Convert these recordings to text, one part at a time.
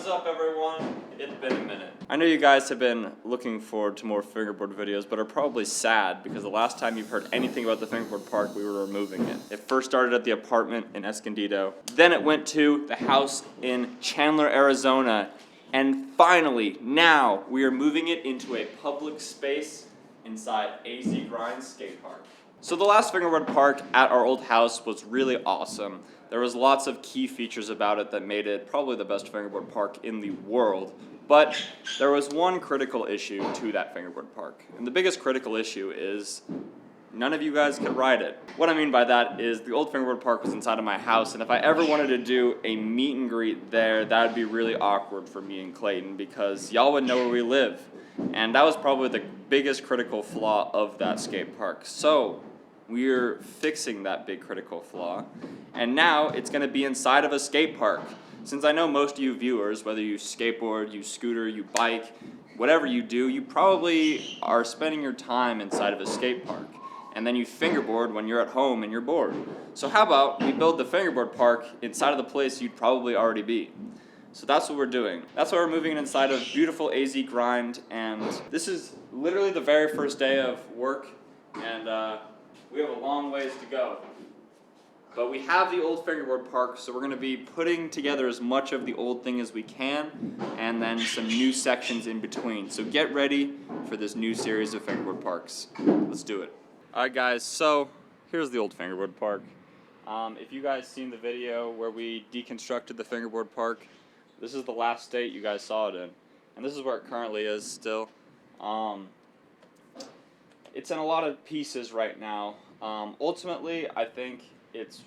up, everyone? It's been a minute. I know you guys have been looking forward to more fingerboard videos, but are probably sad because the last time you've heard anything about the fingerboard park, we were removing it. It first started at the apartment in Escondido. Then it went to the house in Chandler, Arizona. And finally, now, we are moving it into a public space inside AZ Grind Skate Park. So the last fingerboard park at our old house was really awesome. There was lots of key features about it that made it probably the best fingerboard park in the world. But there was one critical issue to that fingerboard park. And the biggest critical issue is none of you guys could ride it. What I mean by that is the old fingerboard park was inside of my house, and if I ever wanted to do a meet and greet there, that would be really awkward for me and Clayton because y'all would know where we live. And that was probably the biggest critical flaw of that skate park. So we're fixing that big critical flaw, and now it's going to be inside of a skate park. Since I know most of you viewers, whether you skateboard, you scooter, you bike, whatever you do, you probably are spending your time inside of a skate park. And then you fingerboard when you're at home and you're bored. So how about we build the fingerboard park inside of the place you'd probably already be? So that's what we're doing. That's why we're moving it inside of beautiful AZ Grind, and this is literally the very first day of work, and we have a long ways to go. But we have the old fingerboard park, so we're going to be putting together as much of the old thing as we can, and then some new sections in between. So get ready for this new series of fingerboard parks. Let's do it. Alright guys, so here's the old fingerboard park. If you guys seen the video where we deconstructed the fingerboard park, this is the last state you guys saw it in. And this is where it currently is still. It's in a lot of pieces right now. Ultimately, I think it's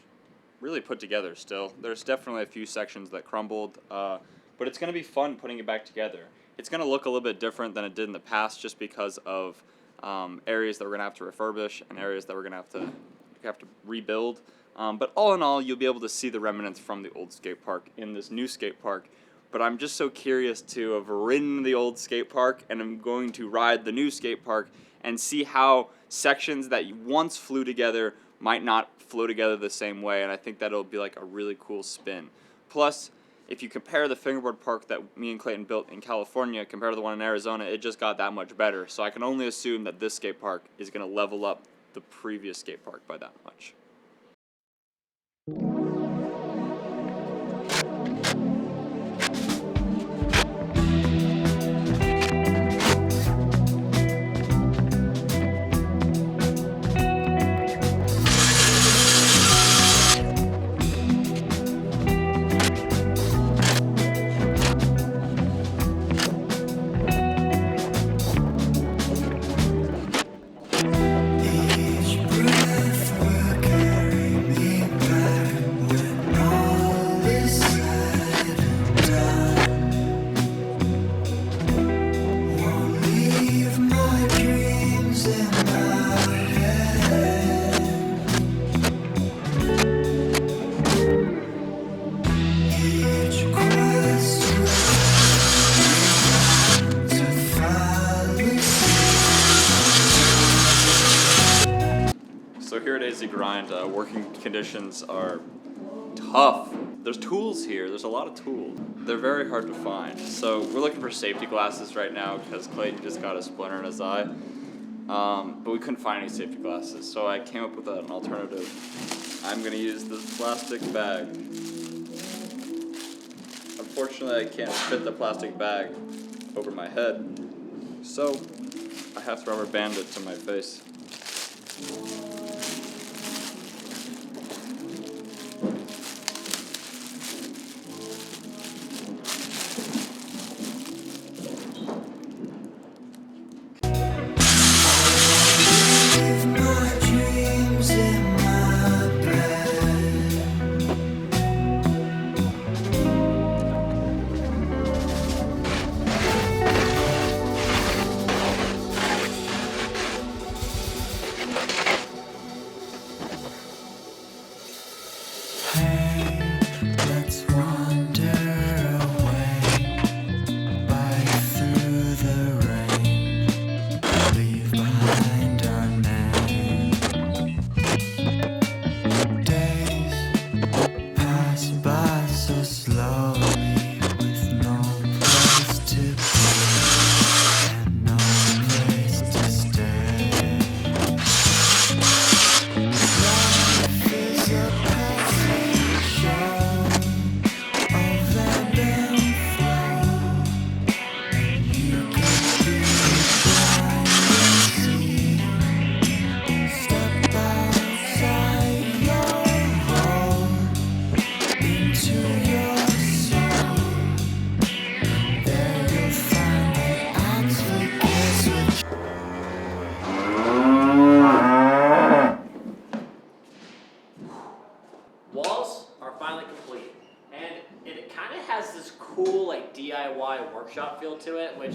really put together still. There's definitely a few sections that crumbled, but it's going to be fun putting it back together. It's going to look a little bit different than it did in the past just because of areas that we're going to have to refurbish and areas that we're going to have to rebuild. But all in all, you'll be able to see the remnants from the old skate park in this new skate park. But I'm just so curious to have ridden the old skate park, and I'm going to ride the new skate park and see how sections that once flew together might not flow together the same way, and I think that'll be like a really cool spin. Plus, if you compare the fingerboard park that me and Clayton built in California compared to the one in Arizona, it just got that much better. So I can only assume that this skate park is going to level up the previous skate park by that much. So here at AZ Grind, working conditions are tough. There's tools here, there's a lot of tools. They're very hard to find. So we're looking for safety glasses right now because Clayton just got a splinter in his eye. But we couldn't find any safety glasses, so I came up with an alternative. I'm gonna use this plastic bag. Unfortunately, I can't fit the plastic bag over my head, so I have to rubber band it to my face. are finally complete. And it kind of has this cool like DIY workshop feel to it, which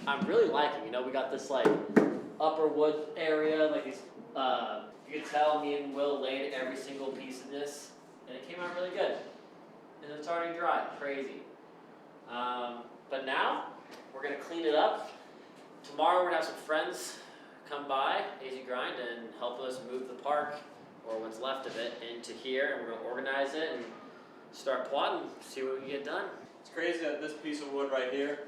I'm really liking. You know, we got this like upper wood area, like these, you can tell me and Will laid every single piece of this, and it came out really good. And it's already dry, crazy. But now, we're gonna clean it up. Tomorrow we're gonna have some friends come by, AZ Grind, and help us move the park, or what's left of it, into here, and we're gonna organize it and start plotting, see what we can get done. It's crazy that this piece of wood right here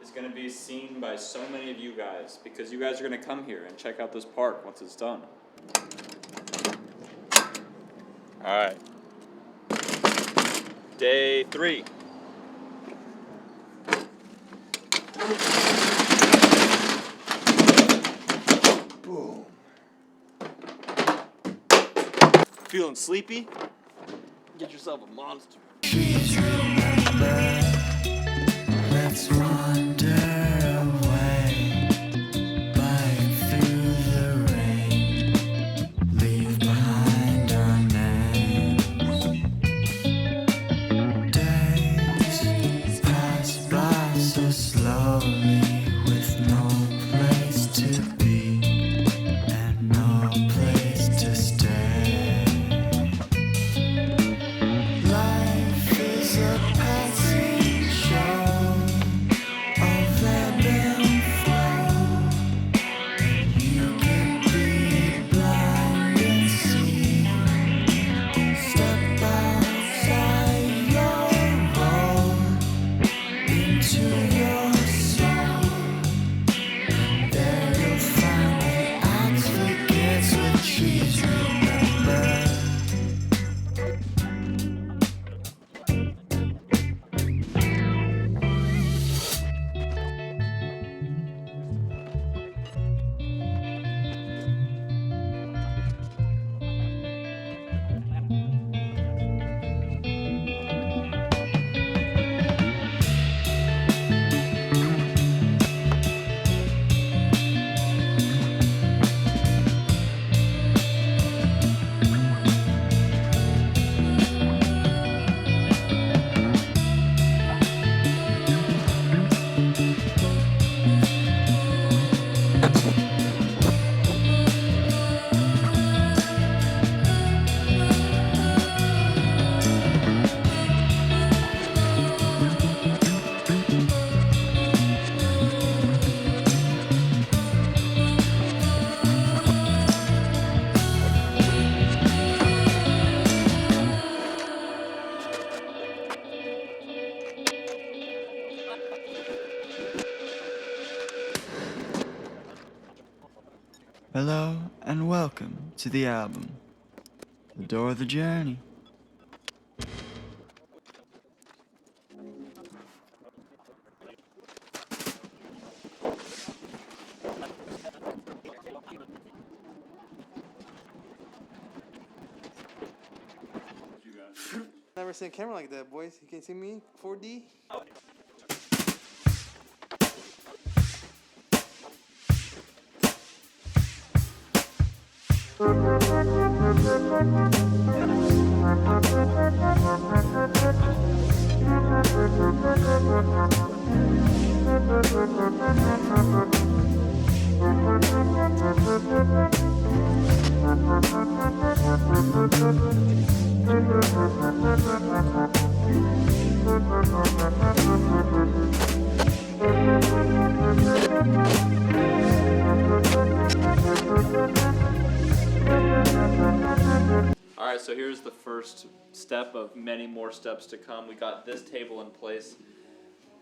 is going to be seen by so many of you guys, because you guys are going to come here and check out this park once it's done. Alright. Day 3. Boom. Feeling sleepy? Get yourself a monster. Let's wander away, flying through the rain, leave behind our names. Days pass by so slowly, with no place to be and no place to stay. Life is a passing show. Hello and welcome to the album, The Door of the Journey. Never seen a camera like that, boys. You can see me 4D. Alright, so here's the first step of many more steps to come. We got this table in place.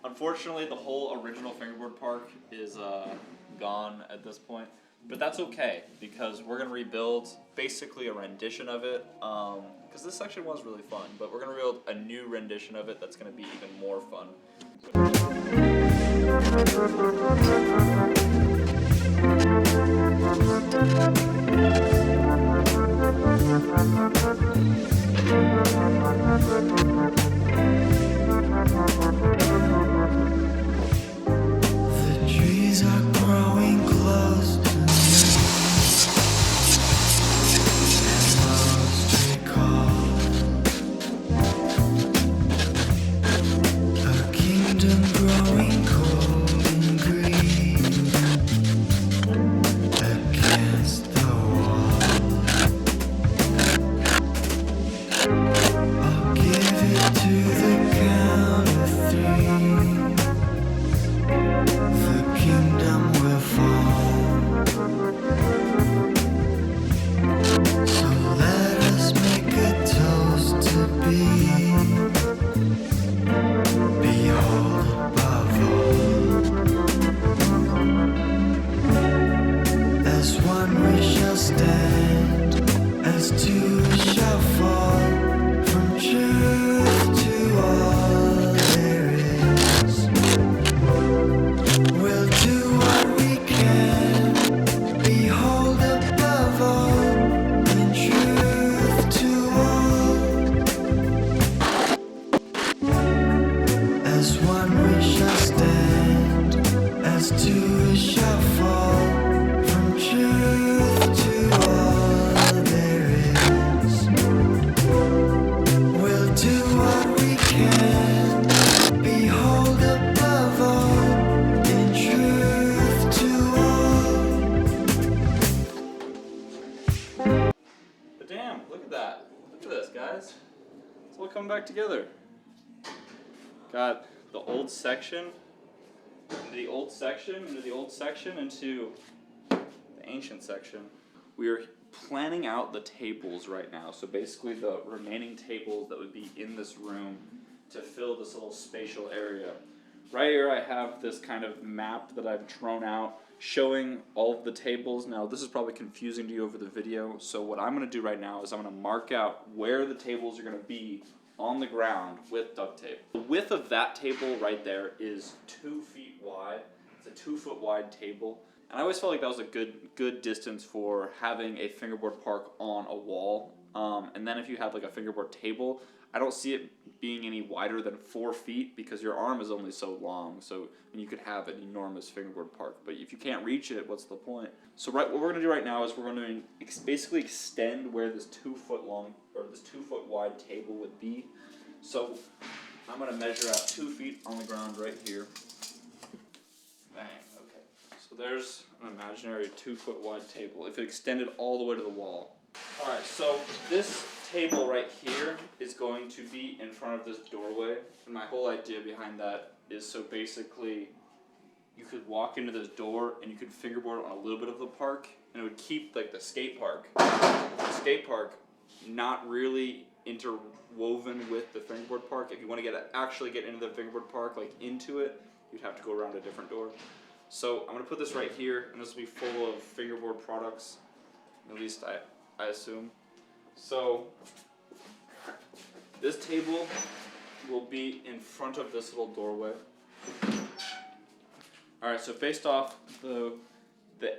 Unfortunately, the whole original Fingerboard Park is gone at this point. But that's okay, because we're going to rebuild basically a rendition of it. Because this section was really fun, but we're going to rebuild a new rendition of it that's going to be even more fun. The trees are growing close to me, and most recall guys. It's all coming back together. Got the old section, into the old section, into the old section, into the ancient section. We are planning out the tables right now. So basically the remaining tables that would be in this room to fill this little spatial area. Right here I have this kind of map that I've drawn out showing all of the tables. Now this is probably confusing to you over the video, so what I'm going to do right now is I'm going to mark out where the tables are going to be on the ground with duct tape. The width of that table right there is 2 feet wide. It's a 2 foot wide table, and I always felt like that was a good distance for having a fingerboard park on a wall. And then if you have like a fingerboard table, I don't see it being any wider than 4 feet because your arm is only so long. So and you could have an enormous fingerboard park, but if you can't reach it, what's the point? So what we're gonna do right now is we're gonna basically extend where this 2 foot long or this 2 foot wide table would be. So I'm gonna measure out 2 feet on the ground right here. Bang. Okay. So there's an imaginary 2 foot wide table. If it extended all the way to the wall. All right. So this table right here is going to be in front of this doorway, and my whole idea behind that is so basically you could walk into this door and you could fingerboard on a little bit of the park, and it would keep like the skate park not really interwoven with the fingerboard park. If you want to actually get into the fingerboard park, like into it, you'd have to go around a different door. So I'm gonna put this right here, and this will be full of fingerboard products, at least I assume. So this table will be in front of this little doorway. Alright, so based off the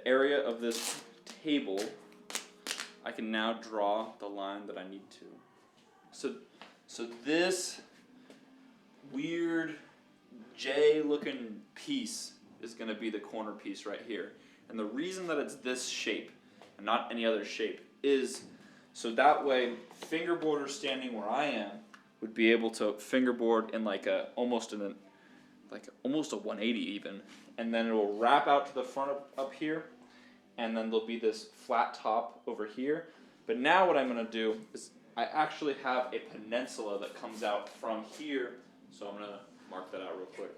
area of this table, I can now draw the line that I need to. So this weird J-looking piece is going to be the corner piece right here. And the reason that it's this shape and not any other shape is so that way fingerboarders standing where I am would be able to fingerboard in like almost a 180 even, and then it will wrap out to the front up here, and then there'll be this flat top over here. But now what I'm going to do is I actually have a peninsula that comes out from here, so I'm going to mark that out real quick.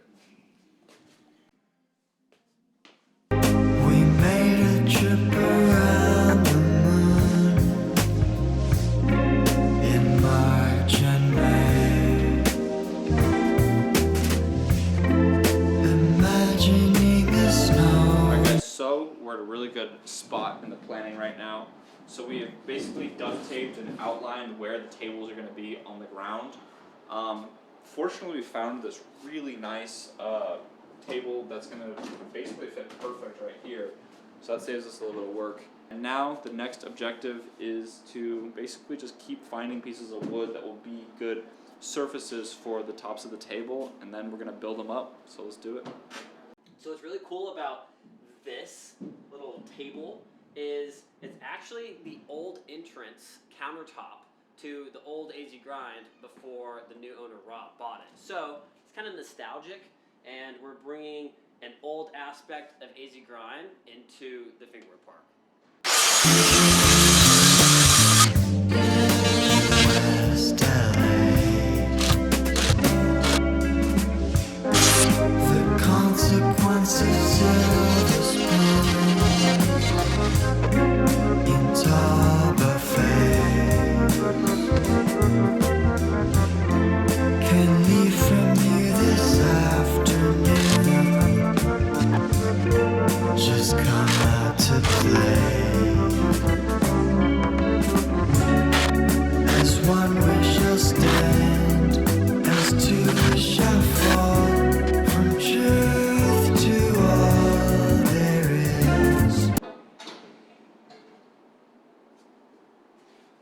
We made a trip around the moon in March and May, imagining the snow. Alright guys, so we're at a really good spot in the planning right now. So we have basically duct taped and outlined where the tables are going to be on the ground. Fortunately, we found this really nice table that's going to basically fit perfect right here. So that saves us a little bit of work. And now the next objective is to basically just keep finding pieces of wood that will be good surfaces for the tops of the table, and then we're going to build them up. So let's do it. So what's really cool about this little table is it's actually the old entrance countertop to the old AZ Grind before the new owner Rob bought it. So it's kind of nostalgic, and we're bringing an old aspect of AZ Grind into the Fingerboard Park. West LA. The consequences of the spoon in Tabafe can leave from you this afternoon. Just come out to play. As one wish shall stand, as two wish shall fall. From truth to all there is.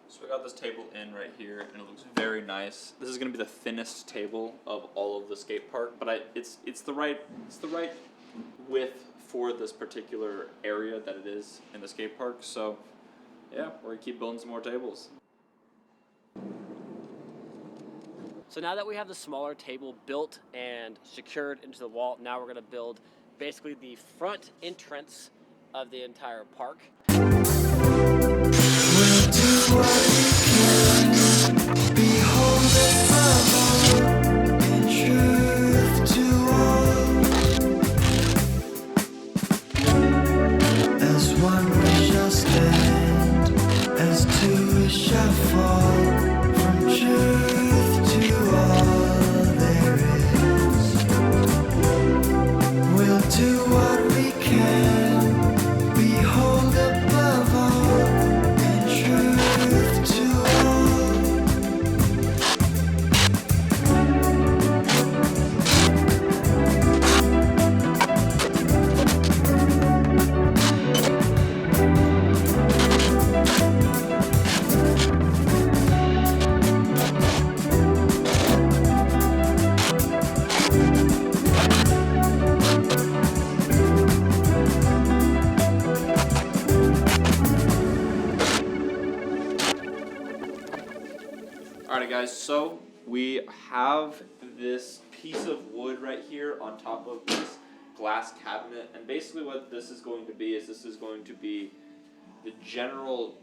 So I got this table in right here, and it looks very nice. This is going to be the thinnest table of all of the skate park, but it's the right width for this particular area that it is in the skate park. So yeah, we're gonna keep building some more tables. So now that we have the smaller table built and secured into the wall, now we're going to build basically the front entrance of the entire park. We'll do what we can Alright guys, so we have this piece of wood right here on top of this glass cabinet, and basically what this is going to be is this is going to be the general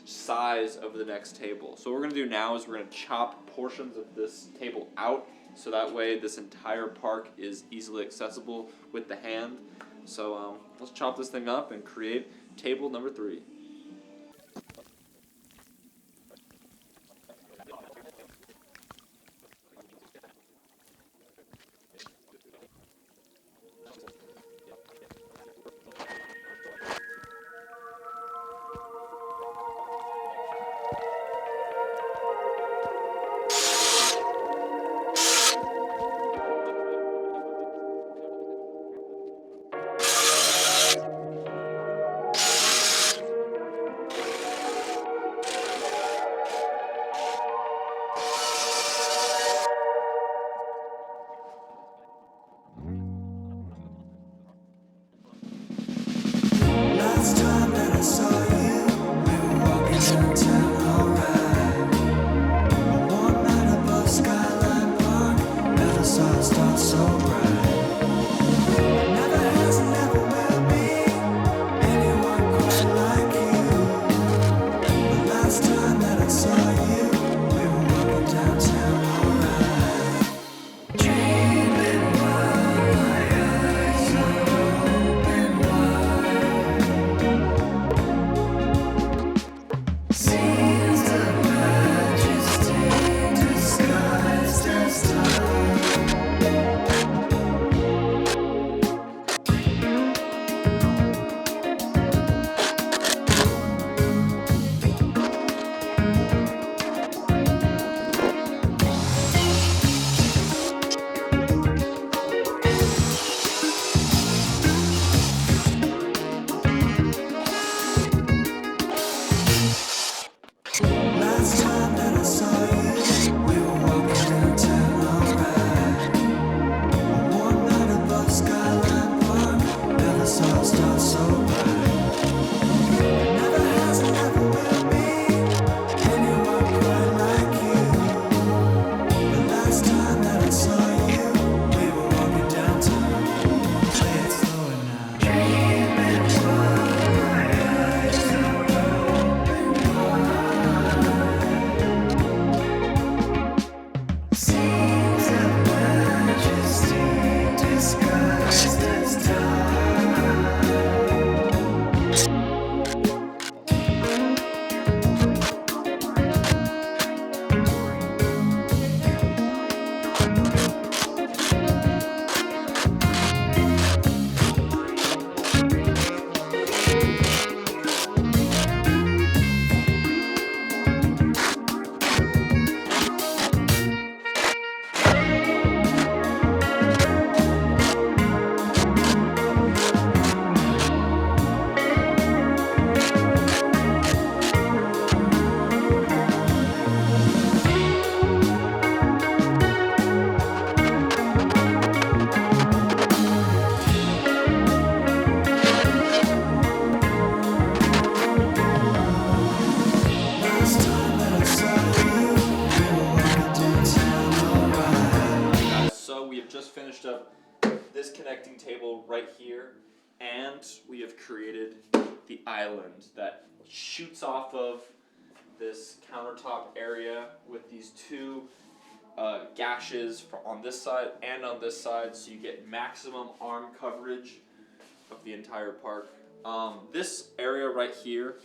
size of the next table. So what we're going to do now is we're going to chop portions of this table out so that way this entire park is easily accessible with the hand. So let's chop this thing up and create table number 3. Last time that I saw you, we were walking downtown, alright. One night above Skyline Park, never saw it start so bright. Never has and never will be anyone quite like you. The last time that I saw you, we were walking downtown, alright. Dreaming while my eyes are open wide. Scenes of majesty disguised as time. Last time that I saw you, we were walking downtown, alright. One night above Skyline Park, never saw it start so bright. Never has and never will be anyone quite like you. The last time that I saw you, we were walking downtown. Play it slower now. Dreaming while my eyes are open wide. Scenes of majesty disguised as time. Last time that I saw you, we were walking downtown, alright. Guys, so we have just finished up this connecting table right here, and we have created the island that shoots off of this countertop area with these two gashes on this side and on this side, so you get maximum arm coverage of the entire park. This area right here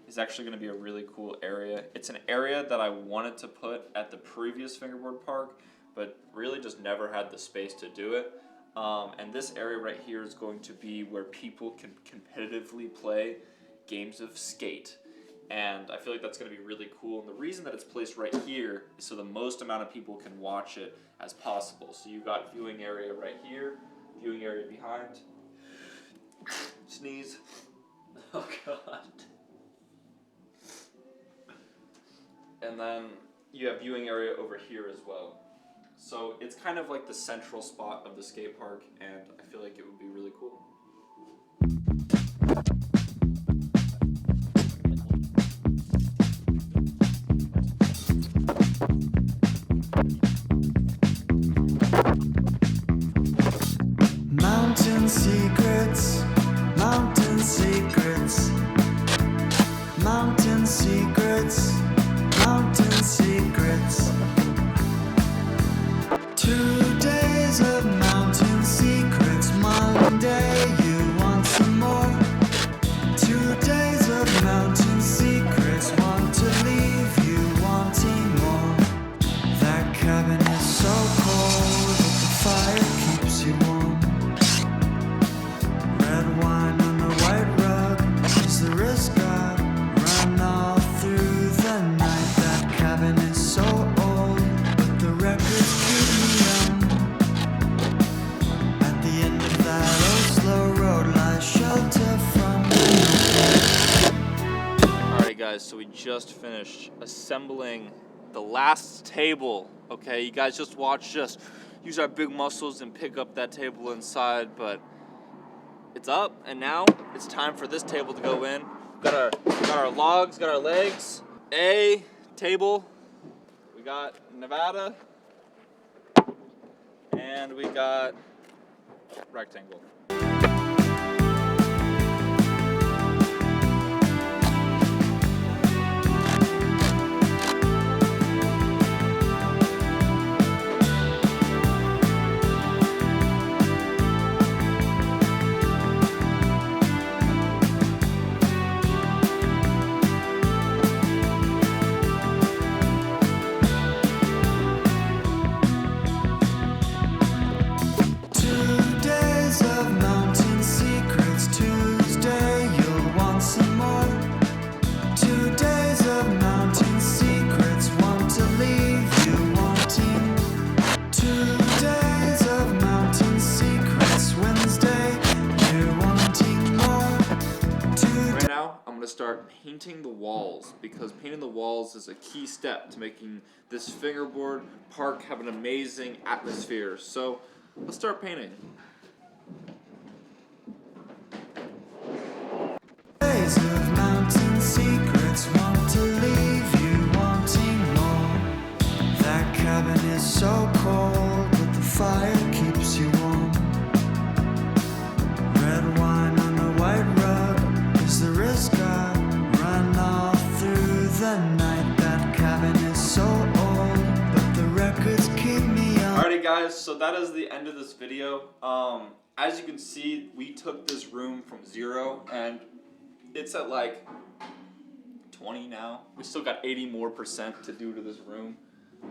is actually going to be a really cool area. It's an area that I wanted to put at the previous Fingerboard Park, but really just never had the space to do it. And this area right here is going to be where people can competitively play games of skate. And I feel like that's going to be really cool. And the reason that it's placed right here is so the most amount of people can watch it as possible. So you've got viewing area right here, viewing area behind. Sneeze. Oh god. And then you have viewing area over here as well. So it's kind of like the central spot of the skate park, and I feel like it would be really cool. guys, so we just finished assembling the last table. Okay, you guys just watch us use our big muscles and pick up that table inside, but it's up, and now it's time for this table to go in. Got our logs, got our legs, A table. We got Nevada, and we got rectangle. Start painting the walls, because painting the walls is a key step to making this fingerboard park have an amazing atmosphere. So let's start painting. Days of mountain secrets, want to leave you wanting more. That cabin is so cold, but the fire keeps you warm. Red wine on a white rug is the risk I run all through the night. That cabin is so old, but the records keep me on. Alrighty guys, so that is the end of this video. As you can see, we took this room from 0 and it's at like 20 now. We still got 80% more to do to this room.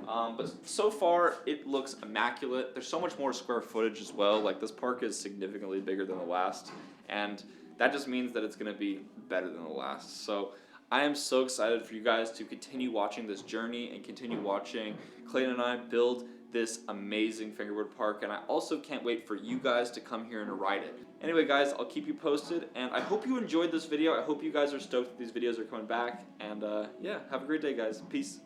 But so far it looks immaculate. There's so much more square footage as well. Like, this park is significantly bigger than the last, and that just means that it's gonna be better than the last. So I am so excited for you guys to continue watching this journey and continue watching Clayton and I build this amazing fingerboard park, and I also can't wait for you guys to come here and ride it. Anyway guys, I'll keep you posted, and I hope you enjoyed this video. I hope you guys are stoked that these videos are coming back, and yeah, have a great day guys. Peace.